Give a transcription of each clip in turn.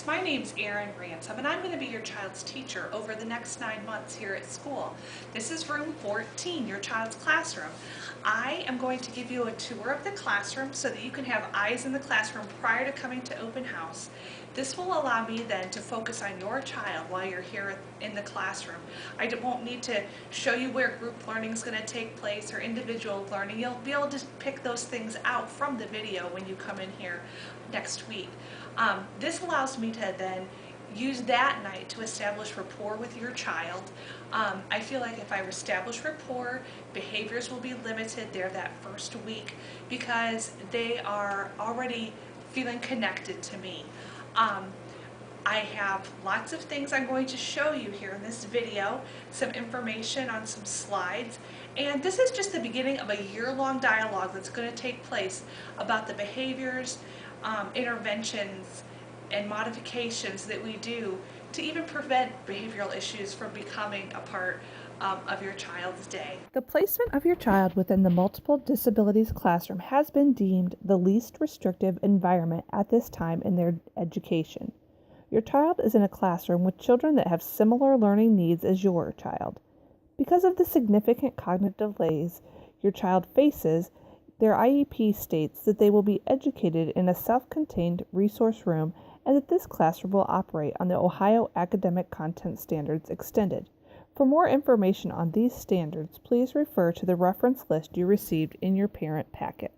My name's Erin Ransom, and I'm going to be your child's teacher over the next 9 months here at school. This is room 14, your child's classroom. I am going to give you a tour of the classroom so that you can have eyes in the classroom prior to coming to open house. This will allow me then to focus on your child while you're here in the classroom. Won't need to show you where group learning is going to take place or individual learning. You'll be able to pick those things out from the video when you come in here next week. This allows me to then use that night to establish rapport with your child. I feel like if I establish rapport, behaviors will be limited there that first week because they are already feeling connected to me. Um, I have lots of things I'm going to show you here in this video, some information on some slides, and this is just the beginning of a year-long dialogue that's going to take place about the behaviors, interventions, and modifications that we do to even prevent behavioral issues from becoming a part of your child's day. The placement of your child within the multiple disabilities classroom has been deemed the least restrictive environment at this time in their education. Your child is in a classroom with children that have similar learning needs as your child. Because of the significant cognitive delays your child faces, their IEP states that they will be educated in a self-contained resource room and that this classroom will operate on the Ohio Academic Content Standards Extended. For more information on these standards, please refer to the reference list you received in your parent packet.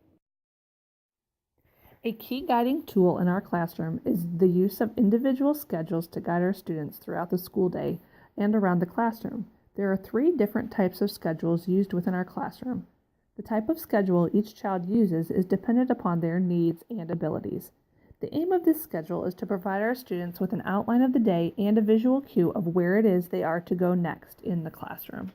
A key guiding tool in our classroom is the use of individual schedules to guide our students throughout the school day and around the classroom. There are 3 different types of schedules used within our classroom. The type of schedule each child uses is dependent upon their needs and abilities. The aim of this schedule is to provide our students with an outline of the day and a visual cue of where it is they are to go next in the classroom.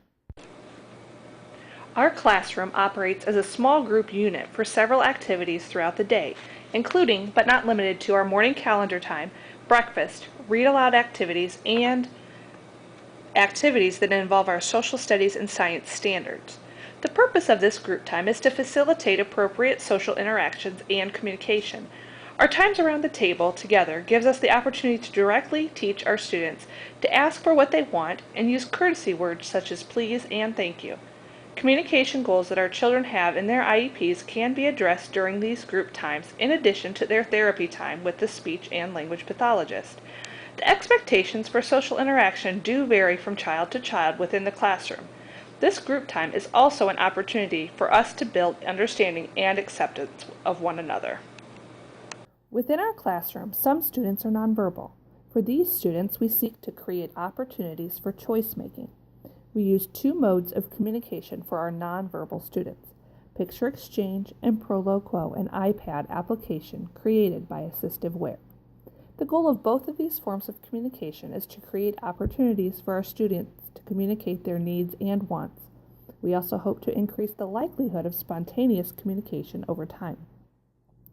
Our classroom operates as a small group unit for several activities throughout the day, including but not limited to our morning calendar time, breakfast, read aloud activities, and activities that involve our social studies and science standards. The purpose of this group time is to facilitate appropriate social interactions and communication. Our times around the table together gives us the opportunity to directly teach our students to ask for what they want and use courtesy words such as please and thank you. Communication goals that our children have in their IEPs can be addressed during these group times in addition to their therapy time with the speech and language pathologist. The expectations for social interaction do vary from child to child within the classroom. This group time is also an opportunity for us to build understanding and acceptance of one another. Within our classroom, some students are nonverbal. For these students, we seek to create opportunities for choice making. We use 2 modes of communication for our nonverbal students: Picture Exchange and Proloquo, an iPad application created by AssistiveWare. The goal of both of these forms of communication is to create opportunities for our students to communicate their needs and wants. We also hope to increase the likelihood of spontaneous communication over time.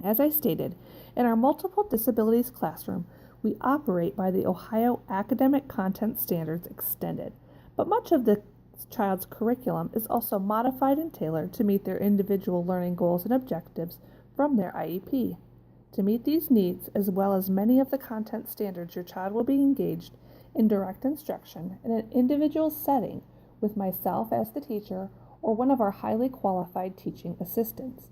As I stated, in our multiple disabilities classroom, we operate by the Ohio Academic Content Standards Extended, but much of the child's curriculum is also modified and tailored to meet their individual learning goals and objectives from their IEP. To meet these needs, as well as many of the content standards, your child will be engaged in direct instruction in an individual setting with myself as the teacher or one of our highly qualified teaching assistants.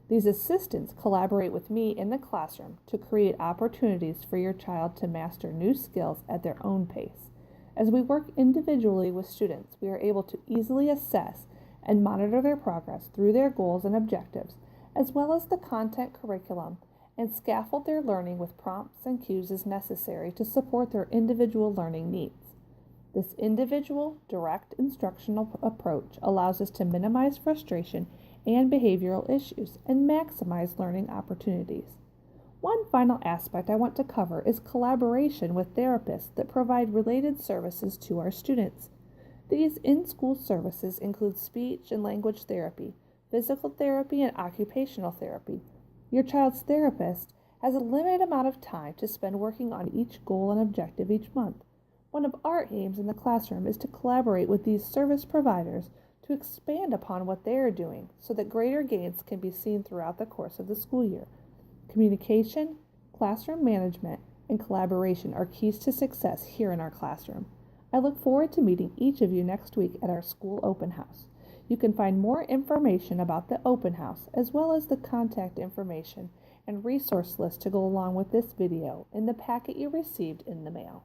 These assistants collaborate with me in the classroom to create opportunities for your child to master new skills at their own pace. As we work individually with students, we are able to easily assess and monitor their progress through their goals and objectives, as well as the content curriculum, and scaffold their learning with prompts and cues as necessary to support their individual learning needs. This individual, direct instructional approach allows us to minimize frustration and behavioral issues and maximize learning opportunities. One final aspect I want to cover is collaboration with therapists that provide related services to our students. These in-school services include speech and language therapy, physical therapy, and occupational therapy. Your child's therapist has a limited amount of time to spend working on each goal and objective each month. One of our aims in the classroom is to collaborate with these service providers to expand upon what they are doing so that greater gains can be seen throughout the course of the school year. Communication, classroom management, and collaboration are keys to success here in our classroom. I look forward to meeting each of you next week at our school open house. You can find more information about the open house as well as the contact information and resource list to go along with this video in the packet you received in the mail.